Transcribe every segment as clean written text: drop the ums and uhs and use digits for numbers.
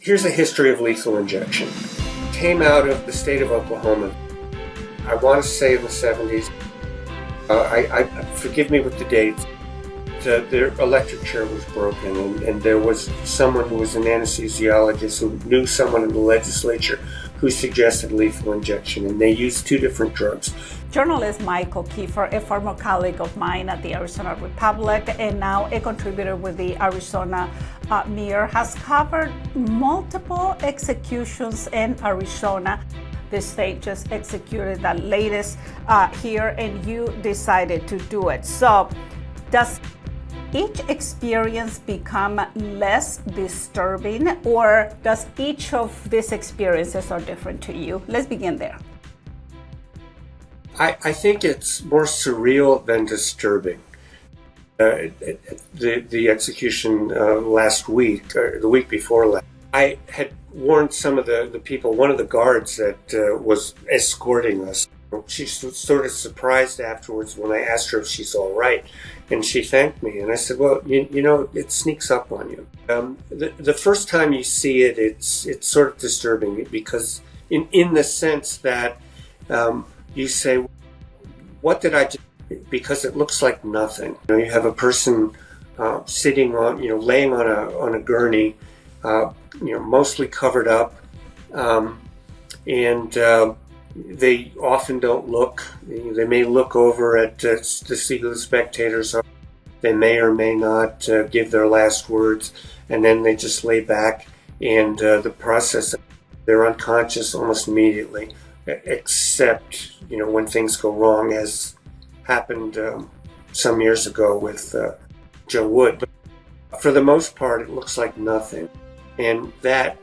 Here's a history of lethal injection. Came out of the state of Oklahoma, I want to say in the 70s. Forgive me with the dates. Their electric chair was broken, and there was someone who was an anesthesiologist who knew someone in the legislature who suggested lethal injection, and they used two different drugs. Journalist Michael Kiefer, a former colleague of mine at the Arizona Republic and now a contributor with the Arizona Mirror, has covered multiple executions in Arizona. The state just executed the latest here, and you decided to do it. So does each experience become less disturbing, or does each of these experiences are different to you? Let's begin there. I think it's more surreal than disturbing. The execution last week, or the week before last, I had warned some of the people, one of the guards that was escorting us. She was sort of surprised afterwards when I asked her if she's all right, and she thanked me. And I said, well, you know, it sneaks up on you. The first time you see it, it's sort of disturbing, because in the sense that you say, what did I do? Because it looks like nothing. You know, you have a person sitting on, laying on a gurney, mostly covered up, and they often don't look. They may look over at to see who the spectators are. They may or may not give their last words, and then they just lay back, and the process, they're unconscious almost immediately, except when things go wrong, as happened some years ago with Joe Wood. But for the most part, it looks like nothing, and that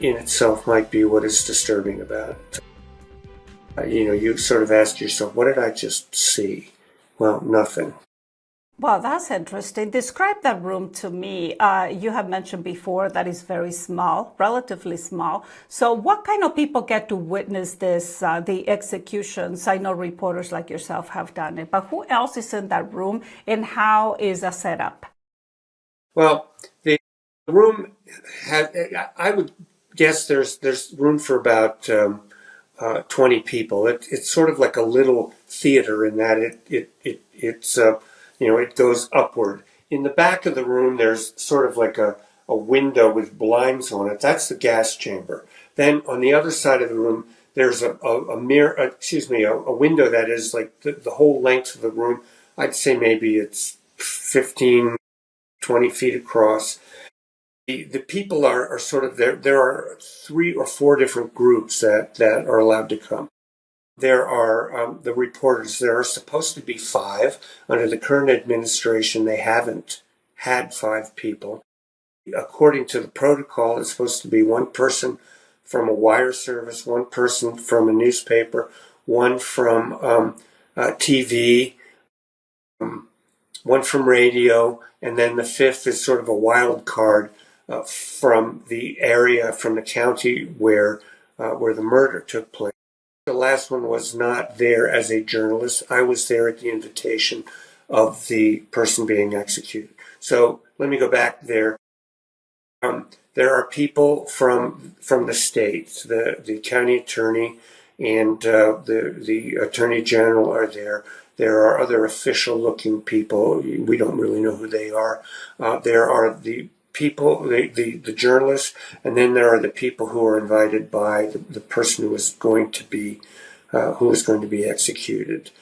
in itself might be what is disturbing about it. You sort of ask yourself, what did I just see? Well, nothing. Well, that's interesting. Describe that room to me. You have mentioned before that it's very small, relatively small. So what kind of people get to witness this, the executions? I know reporters like yourself have done it, but who else is in that room, and how is the setup? Well, the room I would guess there's room for about 20 people. It's sort of like a little theater in that it's it goes upward. In the back of the room, there's sort of like a window with blinds on it. That's the gas chamber. Then on the other side of the room, there's a window that is like the whole length of the room. I'd say maybe it's 15, 20 feet across. The people are sort of there. There are 3 or 4 different groups that are allowed to come. There are the reporters. There are supposed to be 5. Under the current administration, they haven't had 5 people. According to the protocol, it's supposed to be 1 person from a wire service, 1 person from a newspaper, 1 from TV, 1 from radio, and then the 5th is sort of a wild card from the area, from the county where the murder took place. The last one was not there as a journalist. I was there at the invitation of the person being executed. So let me go back there. There are people from the state, the county attorney and the attorney general are there. There are other official-looking people. We don't really know who they are. There are the people, the journalists, and then there are the people who are invited by the person who is going to be executed.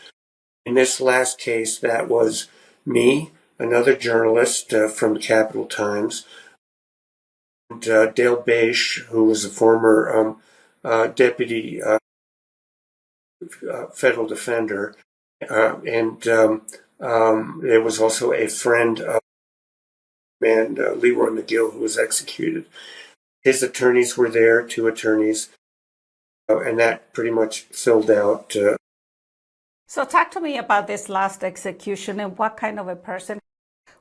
In this last case, that was me, another journalist from the Capital Times, and Dale Beisch, who was a former deputy federal defender, and there was also a friend of Leroy McGill, who was executed. His attorneys were there, 2 attorneys, and that pretty much filled out. So talk to me about this last execution, and what kind of a person,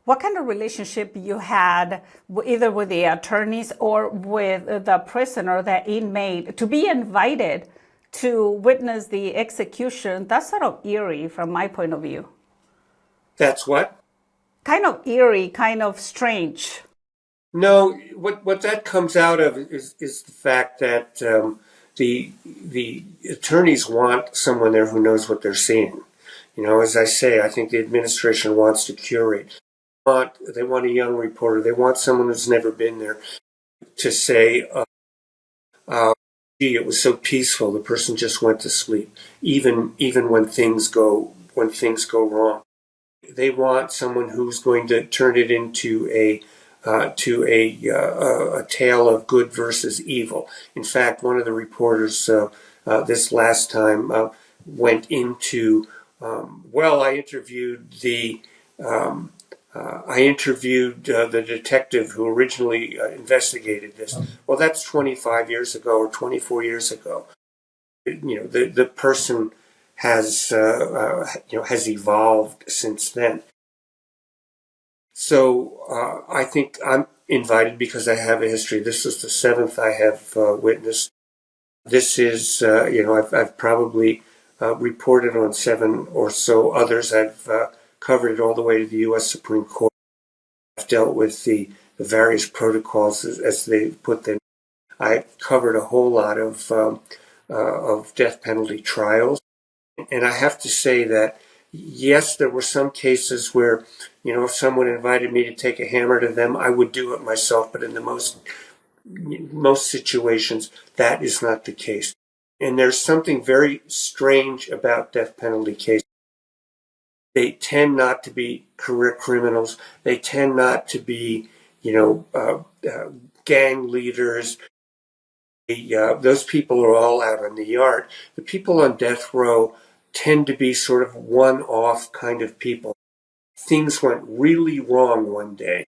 what kind of relationship you had either with the attorneys or with the prisoner, the inmate, to be invited to witness the execution. That's sort of eerie from my point of view. That's what? Kind of eerie, kind of strange. No, what that comes out of is the fact that the attorneys want someone there who knows what they're seeing. As I say, I think the administration wants to curate. They want a young reporter. They want someone who's never been there to say, "Gee, it was so peaceful. The person just went to sleep." Even when things go wrong, they want someone who's going to turn it into a tale of good versus evil. In fact, one of the reporters this last time went into I interviewed the detective who originally investigated this. Well, that's 25 years ago or 24 years ago. The person has evolved since then. So I think I'm invited because I have a history. This is the seventh I have witnessed. This is, I've probably reported on seven or so others. I've covered it all the way to the U.S. Supreme Court. I've dealt with the various protocols as they put them. I covered a whole lot of death penalty trials. And I have to say that, yes, there were some cases where, if someone invited me to take a hammer to them, I would do it myself. But in the most situations, that is not the case. And there's something very strange about death penalty cases. They tend not to be career criminals. They tend not to be, gang leaders. Those people are all out on the yard. The people on death row tend to be sort of one-off kind of people. Things went really wrong one day.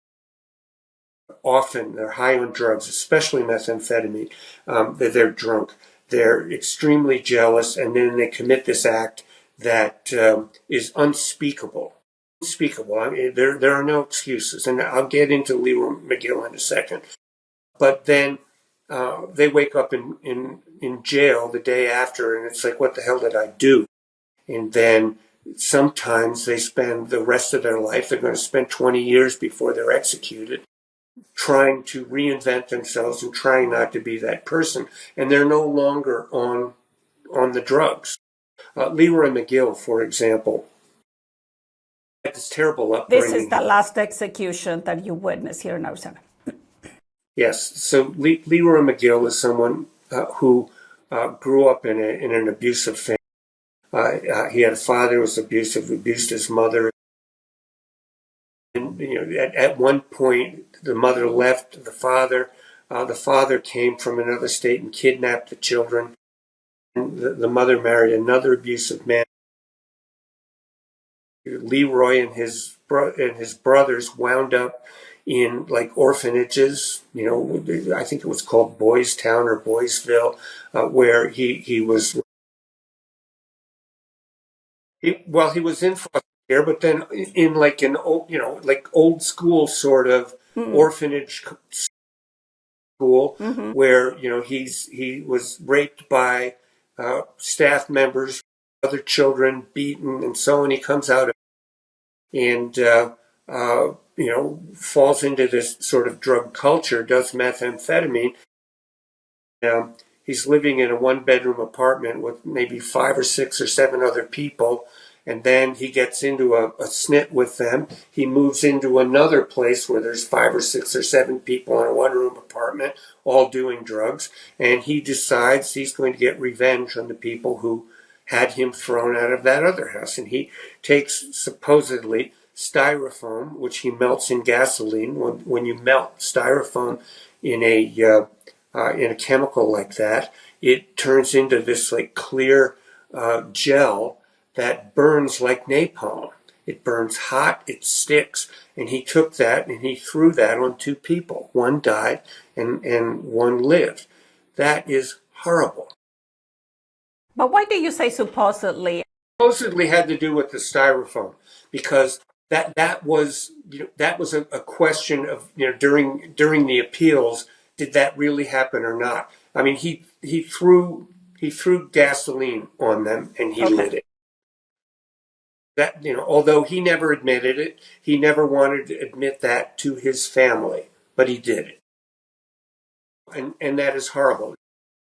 Often they're high on drugs, especially methamphetamine. They're drunk. They're extremely jealous, and then they commit this act that is unspeakable. Unspeakable. I mean, there are no excuses, and I'll get into Leroy McGill in a second. But then they wake up in jail the day after, and it's like, what the hell did I do? And then sometimes they spend the rest of their life, they're going to spend 20 years before they're executed, trying to reinvent themselves and trying not to be that person. And they're no longer on the drugs. Leroy McGill, for example, had this terrible upbringing. This is the last execution that you witnessed here in Arizona. Yes. So Leroy McGill is someone who grew up in an abusive family. He had a father who was abusive, abused his mother. And, at one point, the mother left the father. The father came from another state and kidnapped the children. And the mother married another abusive man. Leroy and his brothers wound up in like orphanages. I think it was called Boys Town or Boysville, where he was. He was in foster care, but then in like an old, like old school sort of orphanage school, where he was raped by staff members, other children, beaten, and so on. He comes out and falls into this sort of drug culture, does methamphetamine. He's living in a one-bedroom apartment with maybe 5 or 6 or 7 other people, and then he gets into a snit with them. He moves into another place where there's 5 or 6 or 7 people in a one-room apartment, all doing drugs, and he decides he's going to get revenge on the people who had him thrown out of that other house. And he takes supposedly styrofoam, which he melts in gasoline. When you melt styrofoam in a chemical like that, it turns into this like clear gel that burns like napalm. It burns hot, it sticks, and he took that and he threw that on 2 people. One died and one lived. That is horrible. But why do you say supposedly? Supposedly had to do with the styrofoam, because that was a question of during the appeals, did that really happen or not? I mean, he threw gasoline on them and he lit it. That although he never admitted it, he never wanted to admit that to his family. but he did it. And that is horrible.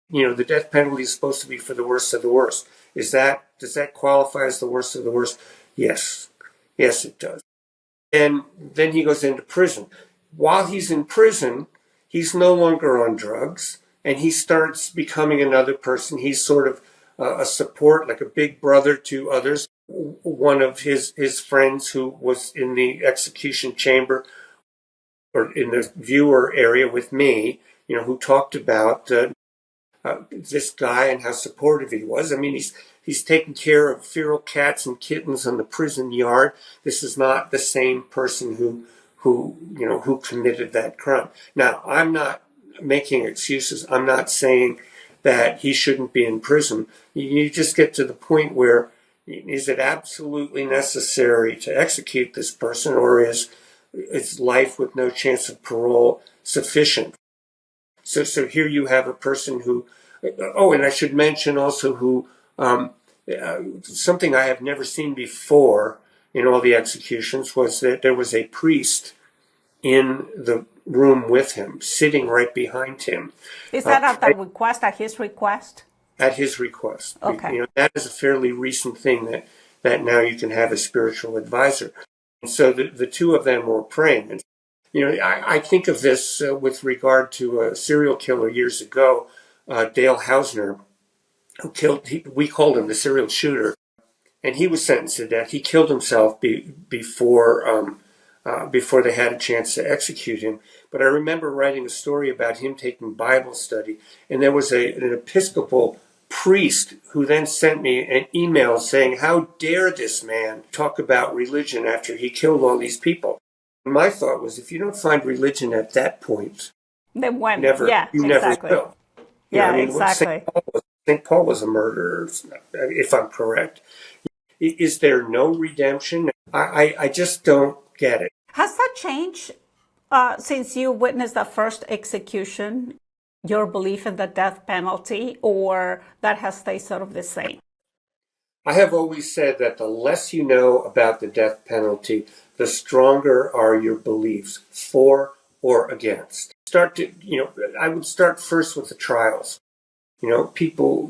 The death penalty is supposed to be for the worst of the worst. Does that qualify as the worst of the worst? Yes. Yes, it does. And then he goes into prison. While he's in prison, he's no longer on drugs, and he starts becoming another person. He's sort of a support, like a big brother to others. One of his friends who was in the execution chamber or in the viewer area with me, who talked about this guy and how supportive he was. I mean, he's taking care of feral cats and kittens on the prison yard. This is not the same person who committed that crime. Now, I'm not making excuses. I'm not saying that he shouldn't be in prison. You just get to the point where, is it absolutely necessary to execute this person, or is life with no chance of parole sufficient? So here you have a person who, and I should mention also who, something I have never seen before in all the executions was that there was a priest in the room with him, sitting right behind him. Is that at his request? At his request. Okay. That is a fairly recent thing that now you can have a spiritual advisor. And so the two of them were praying. And I think of this with regard to a serial killer years ago, Dale Hausner, who we called him the serial shooter, and he was sentenced to death. He killed himself before they had a chance to execute him. But I remember writing a story about him taking Bible study, and there was an Episcopal priest who then sent me an email saying, "How dare this man talk about religion after he killed all these people?" And my thought was, if you don't find religion at that point, then when? never will. Exactly. St. Paul was a murderer, if I'm correct. Is there no redemption? I just don't get it. Has that changed since you witnessed the first execution, your belief in the death penalty, or that has stayed sort of the same? I have always said that the less you know about the death penalty, the stronger are your beliefs for or against. I would start first with the trials. People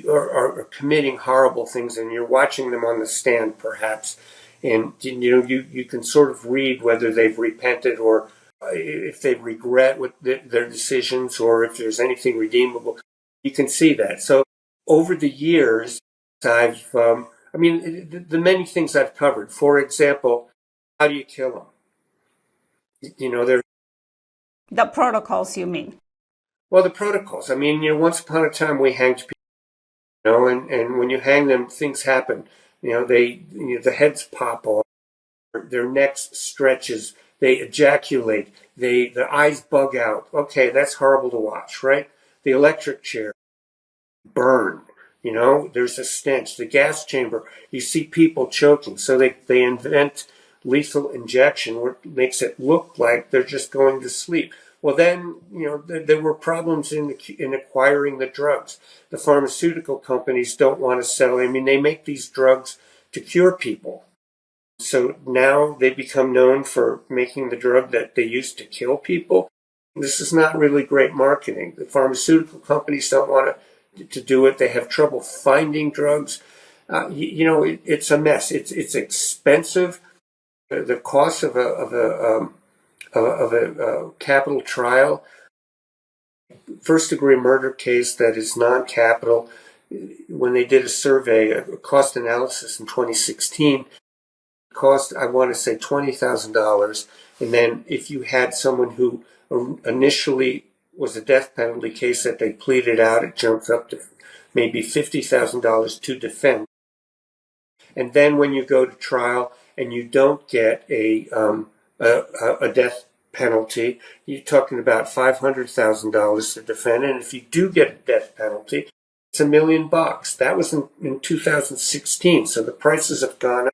are committing horrible things, and you're watching them on the stand, perhaps, and you can sort of read whether they've repented or if they regret their decisions or if there's anything redeemable. You can see that. So over the years, the many things I've covered. For example, how do you kill them? The protocols, you mean? Well, the protocols. Once upon a time we hanged people, and when you hang them, things happen. The heads pop off, their necks stretches, they ejaculate, the eyes bug out. Okay, that's horrible to watch, right? The electric chair, burn. There's a stench. The gas chamber, you see people choking. So they invent lethal injection, where it makes it look like they're just going to sleep. Well, then, there were problems in acquiring the drugs. The pharmaceutical companies don't want to sell. They make these drugs to cure people. So now they become known for making the drug that they used to kill people. This is not really great marketing. The pharmaceutical companies don't want to do it. They have trouble finding drugs. It's a mess. It's expensive. The cost of a capital trial, first-degree murder case that is non-capital, when they did a survey, a cost analysis in 2016, cost, I want to say, $20,000. And then if you had someone who initially was a death penalty case that they pleaded out, it jumps up to maybe $50,000 to defend. And then when you go to trial and you don't get a death penalty, you're talking about $500,000 to defend. And if you do get a death penalty, it's $1 million. That was in 2016. So the prices have gone up.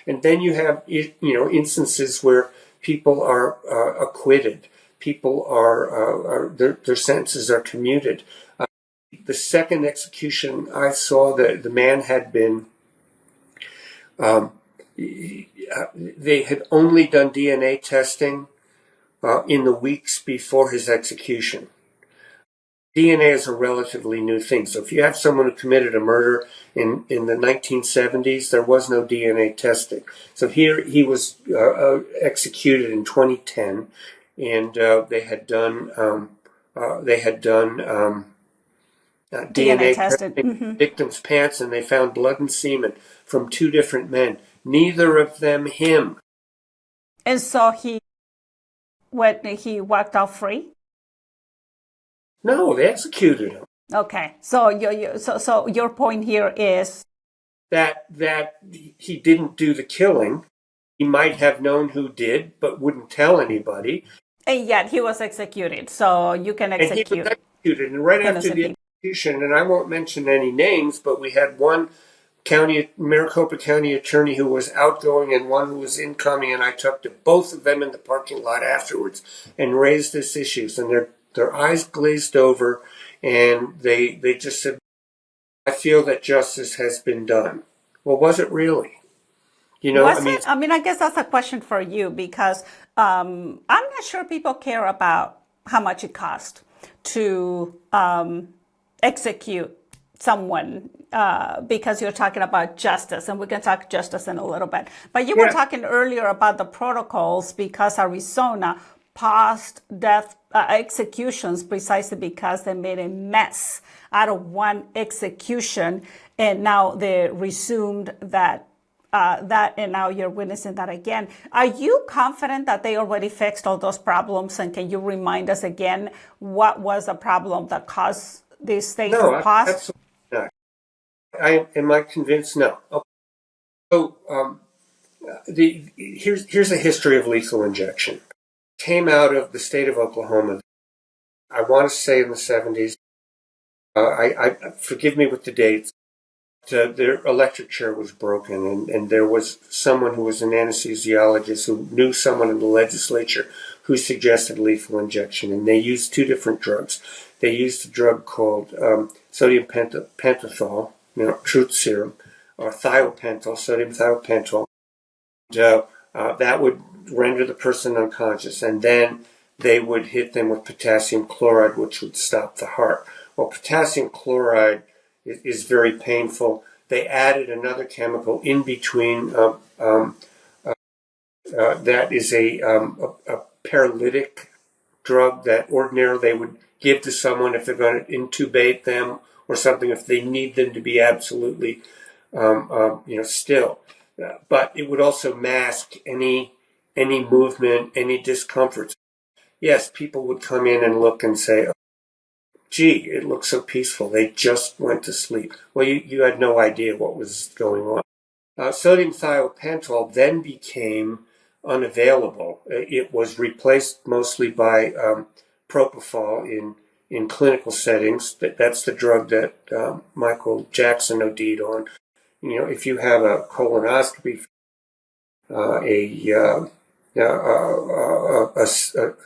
And then you have, instances where people are acquitted. People their sentences are commuted. The second execution I saw, the man had been, they had only done DNA testing in the weeks before his execution. DNA is a relatively new thing. So if you have someone who committed a murder in the 1970s, there was no DNA testing. So here he was executed in 2010, and they had done DNA tested. testing in the victim's pants, and they found blood and semen from two different men. Neither of them him. And so he walked out free. No, they executed him. Okay, so your point here is that he didn't do the killing. He might have known who did, but wouldn't tell anybody. and yet he was executed. So you can And he execute was executed. And right after innocent the people. execution, and I won't mention any names, but we had one Maricopa County attorney who was outgoing and one who was incoming, and I talked to both of them in the parking lot afterwards and raised this issues, and their eyes glazed over, and they just said, I feel that justice has been done. Well, was it really? You know, Was it? I mean, I guess that's a question for you because I'm not sure people care about how much it cost to execute someone because you're talking about justice, and we can talk justice in a little bit. But you were talking earlier about the protocols because Arizona paused death executions precisely because they made a mess out of one execution, and now they resumed that. And now you're witnessing that again. Are you confident that they already fixed all those problems? And can you remind us again what was the problem that caused this thing to pause? Absolutely not. Am I convinced? No. Okay. So here's a history of lethal injection. Came out of the state of Oklahoma. I want to say in the 70s. I forgive me with the dates. Their electric chair was broken, and there was someone who was an anesthesiologist who knew someone in the legislature who suggested lethal injection, and they used two different drugs. They used a drug called sodium pentothal, truth serum, or thiopental, sodium thiopental. And, that would render the person unconscious, and then they would hit them with potassium chloride, which would stop the heart. Well, potassium chloride is very painful. They added another chemical in between that is a paralytic drug that ordinarily they would give to someone if they're going to intubate them or something, if they need them to be absolutely still. But it would also mask any movement, any discomfort. Yes, people would come in and look and say, gee, it looks so peaceful. They just went to sleep. Well, you had no idea what was going on. Sodium thiopental then became unavailable. It was replaced mostly by propofol in clinical settings. That's the drug that Michael Jackson OD'd on. If you have a colonoscopy, a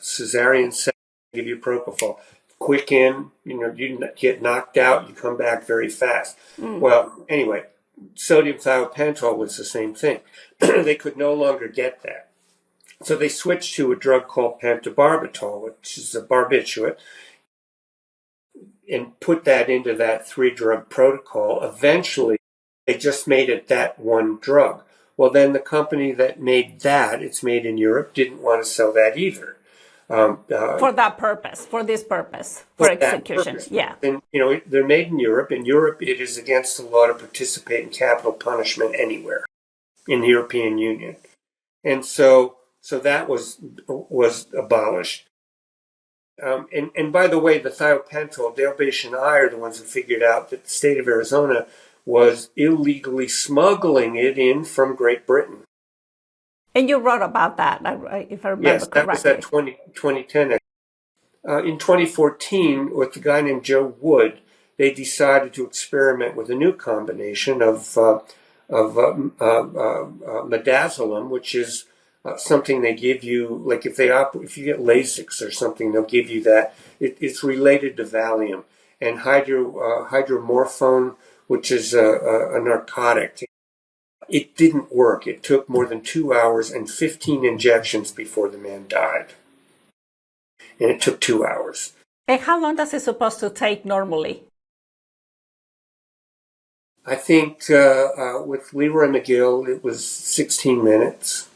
cesarean section, give you propofol. Quick in, you get knocked out, you come back very fast. Well, anyway, sodium thiopental was the same thing. They could no longer get that. So they switched to a drug called pentobarbital, which is a barbiturate, and put that into that 3-drug protocol. Eventually, they just made it that one drug. Well, then the company that made that, it's made in Europe, didn't want to sell that either. For that purpose, for this purpose, for execution. Yeah. And, they're made in Europe. In Europe, it is against the law to participate in capital punishment anywhere in the European Union. And so that was abolished. And by the way, the thiopental, Dale Bache and I are the ones who figured out that the state of Arizona was illegally smuggling it in from Great Britain. And you wrote about that, if I remember correctly. Yes, that was at 2010. In 2014, with a guy named Joe Wood, they decided to experiment with a new combination of midazolam, which is something they give you, like if you get Lasix or something, they'll give you that. It's related to Valium, and hydromorphone, which is a narcotic. It didn't work. It took more than 2 hours and 15 injections before the man died. and it took 2 hours. And how long does it supposed to take normally? I think with Leroy McGill, it was 16 minutes.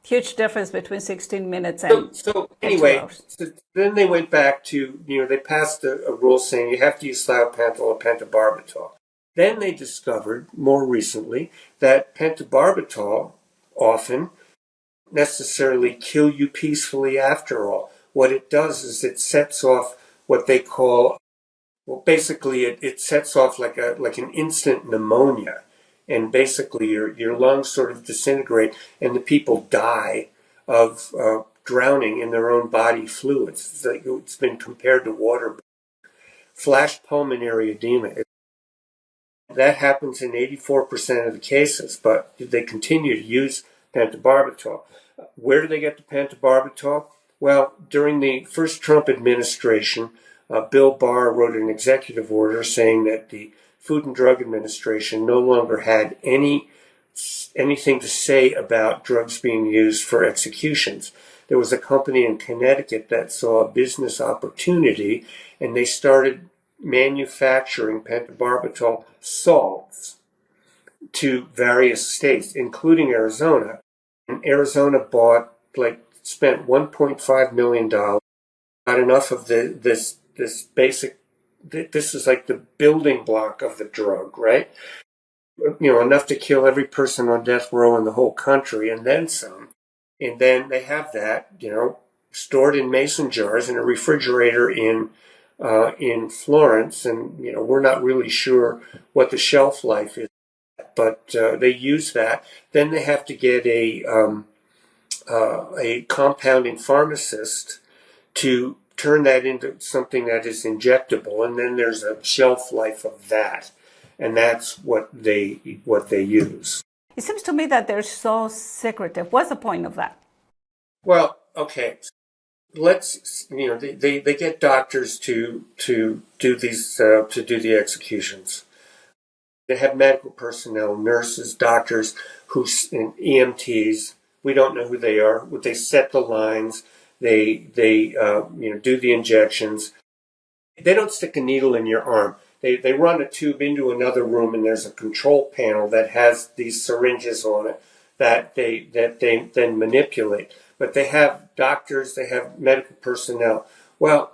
Huge difference between 16 minutes and, So and 2 anyway, hours. so then they went back to, they passed a rule saying you have to use thiopental or pentobarbital. Then they discovered, more recently, that pentobarbital often necessarily kill you peacefully after all. What it does is it sets off what they call, well, basically it sets off like an instant pneumonia, and basically your lungs sort of disintegrate, and the people die of drowning in their own body fluids. It's been compared to water. Flash pulmonary edema. That happens in 84% of the cases, but they continue to use pentobarbital. Where do they get the pentobarbital? Well, during the first Trump administration, Bill Barr wrote an executive order saying that the Food and Drug Administration no longer had anything to say about drugs being used for executions. There was a company in Connecticut that saw a business opportunity, and they started manufacturing pentobarbital salts to various states, including Arizona. And Arizona spent $1.5 million, got enough of this basic, this is like the building block of the drug, right? Enough to kill every person on death row in the whole country, and then some. And then they have that, stored in mason jars in a refrigerator in Florence, and we're not really sure what the shelf life is, but they use that. Then they have to get a compounding pharmacist to turn that into something that is injectable, and then there's a shelf life of that, and that's what they use. It seems to me that they're so secretive. What's the point of that? Well, okay, let's they get doctors to do these to do the executions. They have medical personnel, nurses, doctors, and EMTs. We don't know who they are. They set the lines. They do the injections. They don't stick a needle in your arm. They run a tube into another room, and there's a control panel that has these syringes on it that they then manipulate. But they have doctors, they have medical personnel. Well,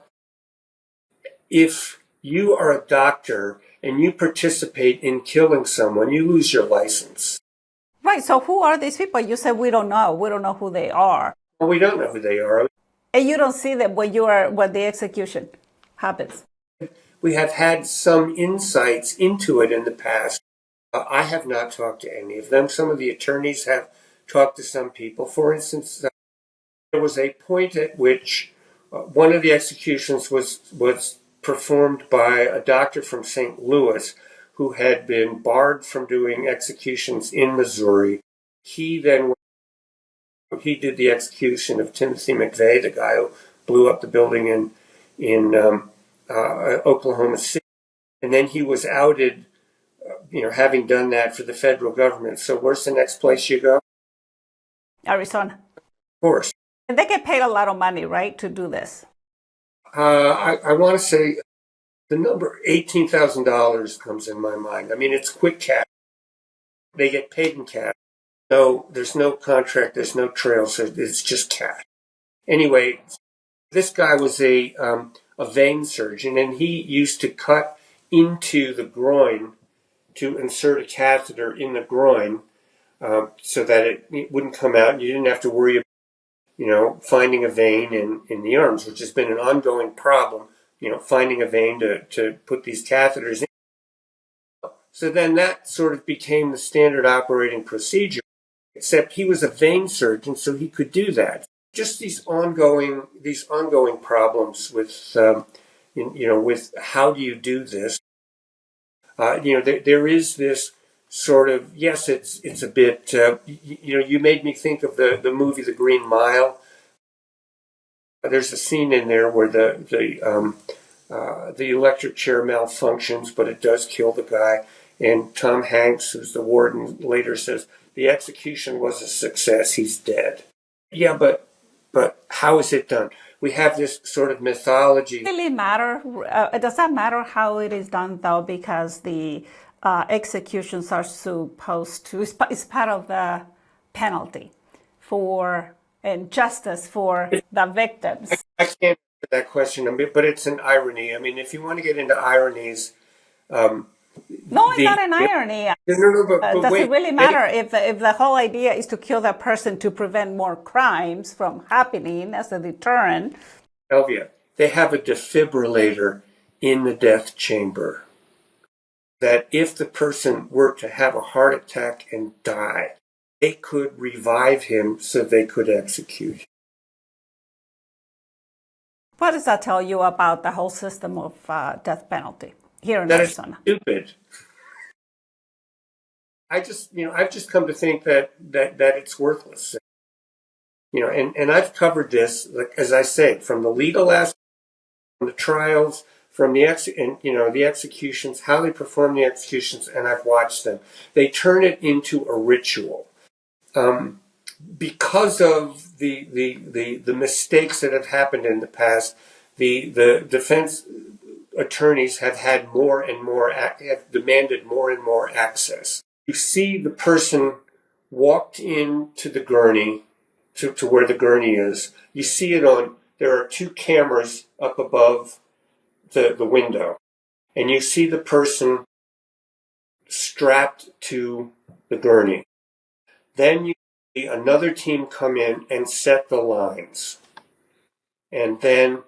if you are a doctor and you participate in killing someone, you lose your license. Right. So who are these people? You said we don't know. We don't know who they are. Well, we don't know who they are. And you don't see them when the execution happens. We have had some insights into it in the past. I have not talked to any of them. Some of the attorneys have talked to some people. For instance, there was a point at which one of the executions was performed by a doctor from St. Louis who had been barred from doing executions in Missouri. He did the execution of Timothy McVeigh, the guy who blew up the building in Oklahoma City, and then he was outed, having done that for the federal government. So where's the next place you go? Arizona. Of course. And they get paid a lot of money, right, to do this? I want to say the number $18,000 comes in my mind. I mean, it's quick cash. They get paid in cash. No, there's no contract. There's no trail. So it's just cash. Anyway, this guy was a vein surgeon, and he used to cut into the groin to insert a catheter in the groin so that it wouldn't come out. You didn't have to worry about, finding a vein in the arms, which has been an ongoing problem, finding a vein to put these catheters in. So then that sort of became the standard operating procedure, except he was a vein surgeon, so he could do that. Just these ongoing problems with, with how do you do this? There is this sort of, yes, it's a bit, you made me think of the movie The Green Mile. There's a scene in there where the electric chair malfunctions, but it does kill the guy. And Tom Hanks, who's the warden, later says, the execution was a success. He's dead. Yeah, but But how is it done? We have this sort of mythology. Really matter? Does that matter how it is done, though? Because the executions are supposed to, it's part of the penalty for and justice for the victims. I can't answer that question, but it's an irony. I mean, if you want to get into ironies, No, it's not an irony. Does wait. it really matter if the whole idea is to kill that person to prevent more crimes from happening as a deterrent? Elvia, they have a defibrillator in the death chamber that if the person were to have a heart attack and die, they could revive him so they could execute him. What does that tell you about the whole system of death penalty here in That Arizona? is stupid. I've just come to think that it's worthless. And I've covered this, like, as I say, from the legal aspect, from the trials, from the executions, how they perform the executions, and I've watched them. They turn it into a ritual. Because of the mistakes that have happened in the past, the defense attorneys have had more and more, have demanded more and more access. You see the person walked into the gurney, to where the gurney is. You see it there are two cameras up above the window. And you see the person strapped to the gurney. Then you see another team come in and set the lines. And then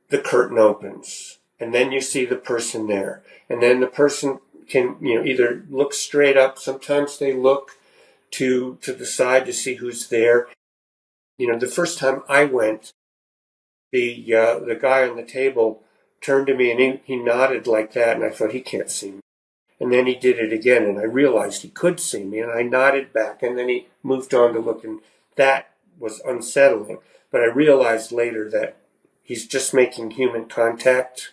the curtain opens. And then you see the person there. And then the person can, either look straight up. Sometimes they look to the side to see who's there. The first time I went, the guy on the table turned to me and he nodded like that, and I thought, he can't see me. And then he did it again, and I realized he could see me, and I nodded back, and then he moved on to look, and that was unsettling. But I realized later that he's just making human contact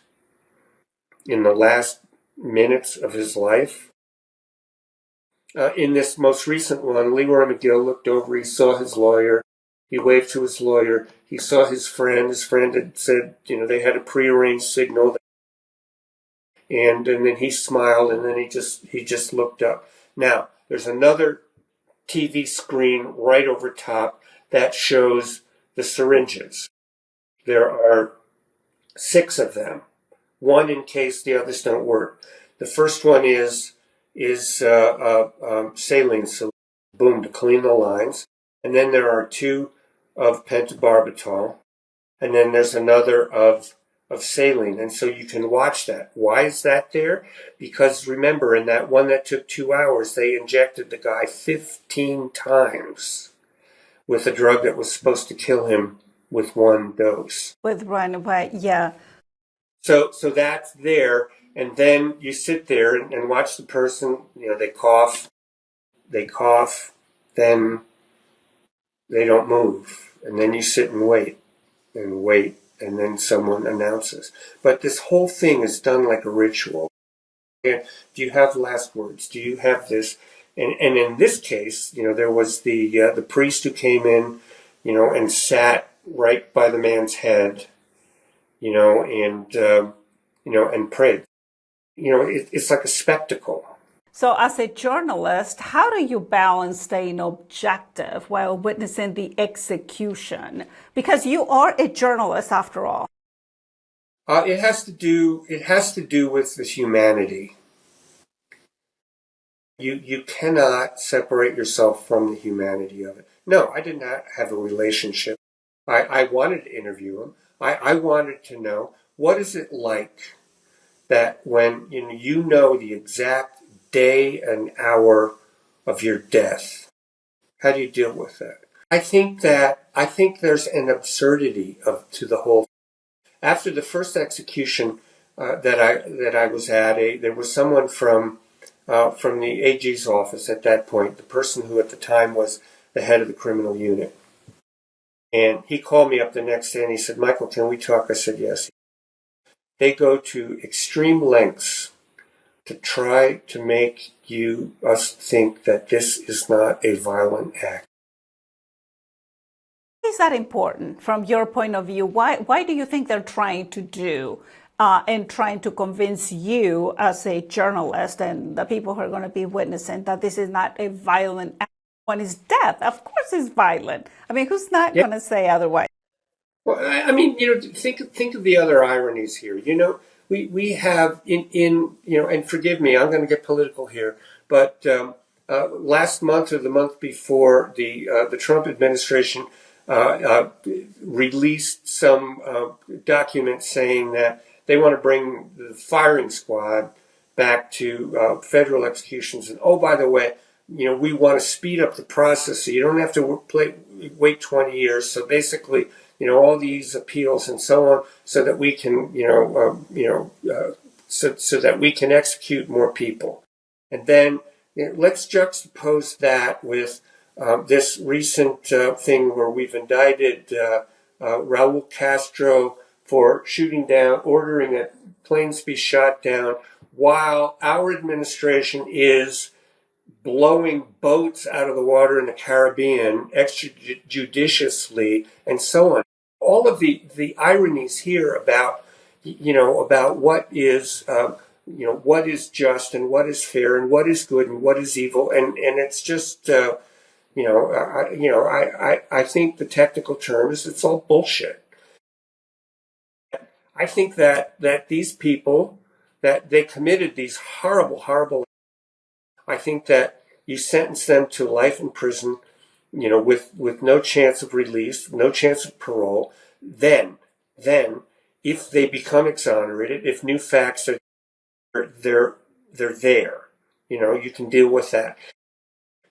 in the last minutes of his life. In this most recent one, Leroy McGill looked over, he saw his lawyer, he waved to his lawyer, he saw his friend had said, they had a prearranged signal, and then he smiled, and then he just looked up. Now, there's another TV screen right over top that shows the syringes. There are 6 of them, one in case the others don't work. The first one is saline solution, boom, to clean the lines. And then there are 2 of pentobarbital. And then there's another of saline. And so you can watch that. Why is that there? Because remember, in that one that took 2 hours, they injected the guy 15 times with a drug that was supposed to kill him with 1 dose. With runaway, yeah. So that's there, and then you sit there and watch the person, they cough, then they don't move, and then you sit and wait, and then someone announces. But this whole thing is done like a ritual. And do you have last words? Do you have this? And in this case, there was the priest who came in, and sat right by the man's head, and prayed. It's like a spectacle. So as a journalist, how do you balance staying objective while witnessing the execution? Because you are a journalist after all. It has to do with the humanity. You cannot separate yourself from the humanity of it. No, I did not have a relationship. I wanted to interview him. I wanted to know, what is it like that when you know the exact day and hour of your death? How do you deal with that? I think there's an absurdity to the whole. After the first execution that I was at, there was someone from the AG's office at that point, the person who at the time was the head of the criminal unit. And he called me up the next day and he said, "Michael, can we talk?" I said, "Yes." They go to extreme lengths to try to make us think that this is not a violent act. is that important from your point of view? Why do you think they're trying to do and trying to convince you as a journalist and the people who are going to be witnessing that this is not a violent act when it's death? Of course it's violent. I mean, who's not Yeah. going to say otherwise? Well, I mean, think of the other ironies here. We have and forgive me, I'm going to get political here, but last month or the month before, the Trump administration uh, uh, released some documents saying that they want to bring the firing squad back to federal executions. And oh, by the way, we want to speed up the process so you don't have to wait 20 years. So basically, all these appeals and so on, so that we can, so that we can execute more people. And then let's juxtapose that with this recent thing where we've indicted Raul Castro for ordering that planes be shot down, while our administration is blowing boats out of the water in the Caribbean extrajudiciously and so on. All of the ironies here about what is what is just and what is fair and what is good and what is evil, and it's just I think the technical term is it's all bullshit. I think that these people, that they committed these horrible. I think that you sentence them to life in prison, with no chance of release, no chance of parole. Then, if they become exonerated, if new facts are they're there, you can deal with that.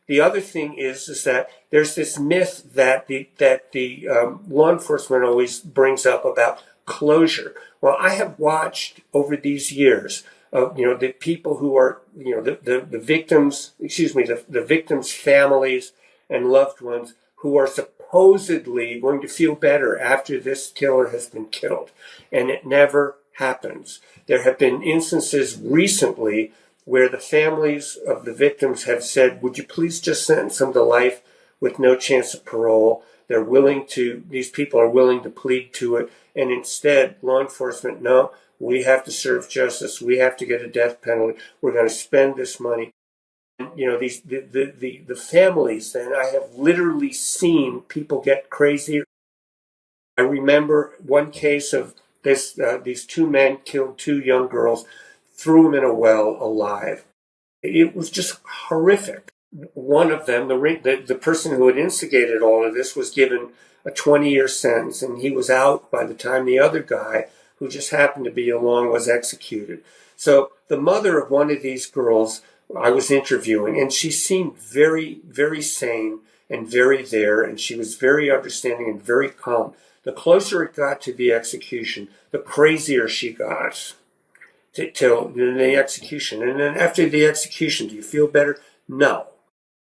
The other thing is that there's this myth that the law enforcement always brings up about closure. Well, I have watched over these years of the people who are the victims, the victims' families and loved ones who are supposedly going to feel better after this killer has been killed, and it never happens. There have been instances recently where the families of the victims have said, would you please just sentence them to life with no chance of parole? These people are willing to plead to it. And instead, law enforcement, no, we have to serve justice. We have to get a death penalty. We're going to spend this money. The families, then, I have literally seen people get crazy. I remember one case of these two men killed two young girls, threw them in a well alive. It was just horrific. One of them, the person who had instigated all of this, was given a 20-year sentence, and he was out by the time the other guy, who just happened to be along, was executed. So the mother of one of these girls I was interviewing, and she seemed very, very sane and very there, and she was very understanding and very calm. The closer it got to the execution, the crazier she got till the execution. And then after the execution, do you feel better? No.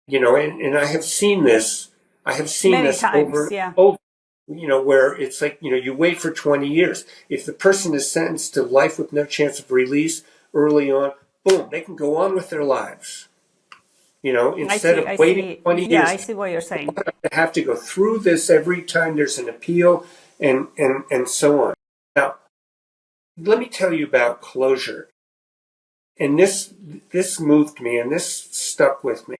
And I have seen this. Many times, over, yeah. where it's like, you wait for 20 years. If the person is sentenced to life with no chance of release early on, boom, they can go on with their lives. Instead of waiting 20 Yeah, years, I see what you're saying. to have to go through this every time there's an appeal and so on. Now, let me tell you about closure. And this moved me, and this stuck with me.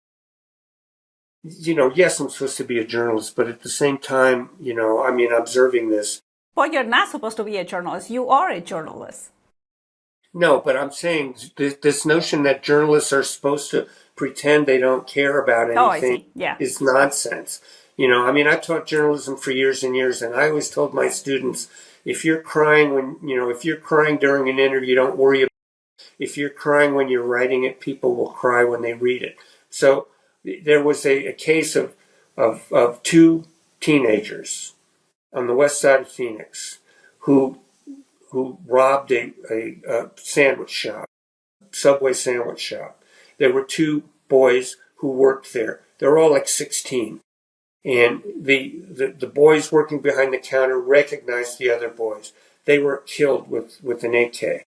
Yes, I'm supposed to be a journalist, but at the same time, observing this. Well, you're not supposed to be a journalist. You are a journalist. No, but I'm saying this notion that journalists are supposed to pretend they don't care about anything I see. Yeah. is nonsense. I taught journalism for years and years, and I always told my students, if you're crying during an interview, don't worry about it. If you're crying when you're writing it, people will cry when they read it. So there was a case of two teenagers on the west side of Phoenix who robbed a sandwich shop, Subway sandwich shop. There were two boys who worked there. They were all like 16. And the boys working behind the counter recognized the other boys. They were killed with an AK.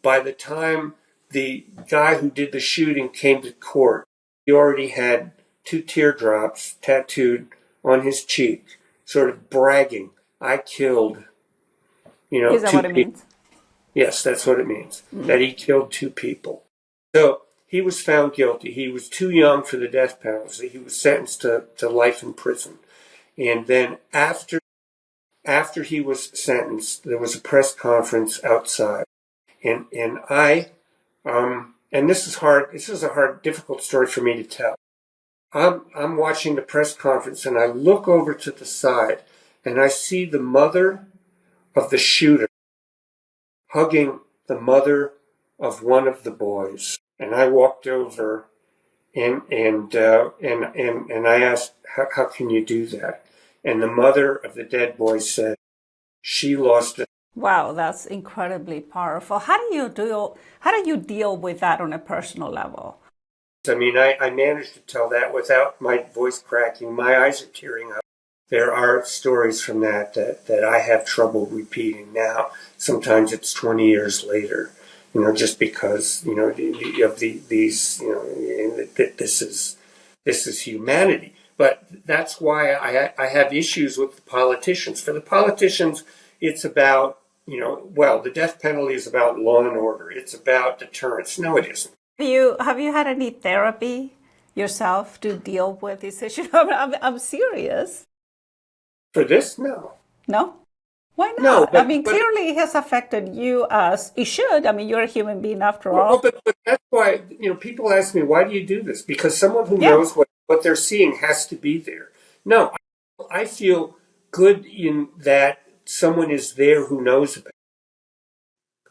By the time the guy who did the shooting came to court, he already had two teardrops tattooed on his cheek, sort of bragging, I killed, Is that two what it people. means? Yes, that's what it means, that he killed 2 people. So he was found guilty. He was too young for the death penalty. He was sentenced to life in prison. And then after he was sentenced, there was a press conference outside. And and this is hard. This is a difficult story for me to tell. I'm watching the press conference and I look over to the side and I see the mother of the shooter hugging the mother of one of the boys. And I walked over and I asked, how can you do that? And the mother of the dead boy said, she lost it. Wow, that's incredibly powerful. How do you deal with that on a personal level? I mean, I managed to tell that without my voice cracking. My eyes are tearing up. There are stories from that I have trouble repeating now. Sometimes it's 20 years later, just because, this is humanity. But that's why I have issues with the politicians. For the politicians, it's about, the death penalty is about law and order. It's about deterrence. No, it isn't. Have you had any therapy yourself to deal with this issue? I'm serious. For this, no. No? Why not? No, but, clearly it has affected you as it should. You're a human being after all. But that's why, people ask me, why do you do this? Because someone who knows what they're seeing has to be there. No, I feel good in that someone is there who knows about it,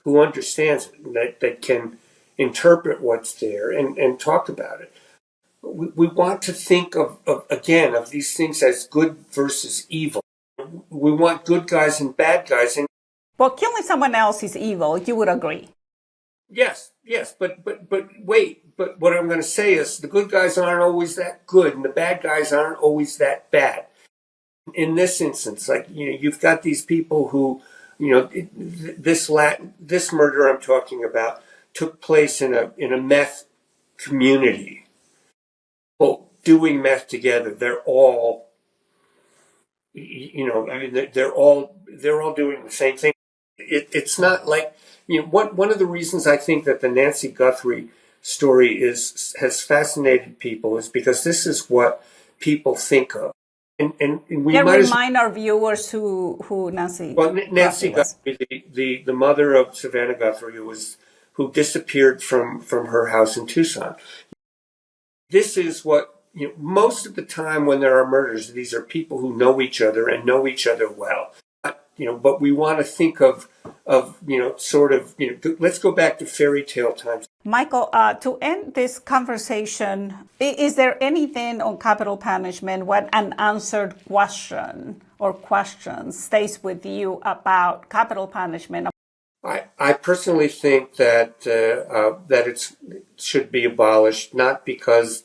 who understands it, that can interpret what's there and talk about it. We want to think of these things as good versus evil. We want good guys and bad guys. And well, killing someone else is evil. You would agree. Yes, but wait. But what I'm going to say is the good guys aren't always that good, and the bad guys aren't always that bad. In this instance, you've got these people who, this murder I'm talking about took place in a meth community. Well, doing meth together, they're all, they're all doing the same thing. It's not like, one of the reasons I think that the Nancy Guthrie story has fascinated people is because this is what people think of. And we might remind our viewers who Nancy. Well, Nancy Guthrie, the mother of Savannah Guthrie, who disappeared from her house in Tucson. This is what, most of the time when there are murders, these are people who know each other and know each other well. But we want to think of let's go back to fairy tale times. Michael, to end this conversation, is there anything on capital punishment, what an unanswered question or questions stays with you about capital punishment? I personally think that it should be abolished, not because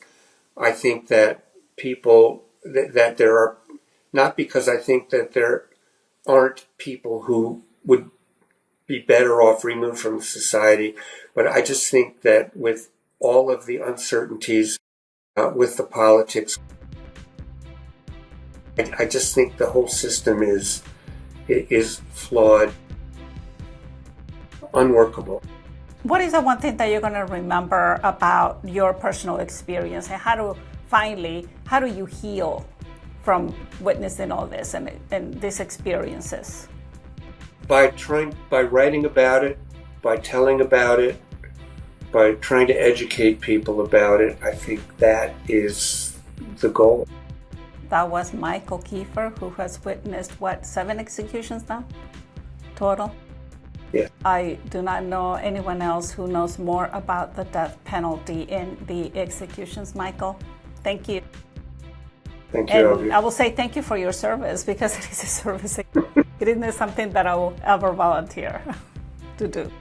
I think that because I think that there aren't people who would be better off removed from society, but I just think that with all of the uncertainties with the politics, I just think the whole system is flawed, unworkable. What is the one thing that you're going to remember about your personal experience, and how do you heal from witnessing all this and these experiences? By writing about it, by telling about it, by trying to educate people about it. I think that is the goal. That was Michael Kiefer, who has witnessed, 7 executions now total? Yeah. I do not know anyone else who knows more about the death penalty in the executions. Michael, thank you. Thank you, And I will say thank you for your service, because it is a service. It isn't something that I will ever volunteer to do.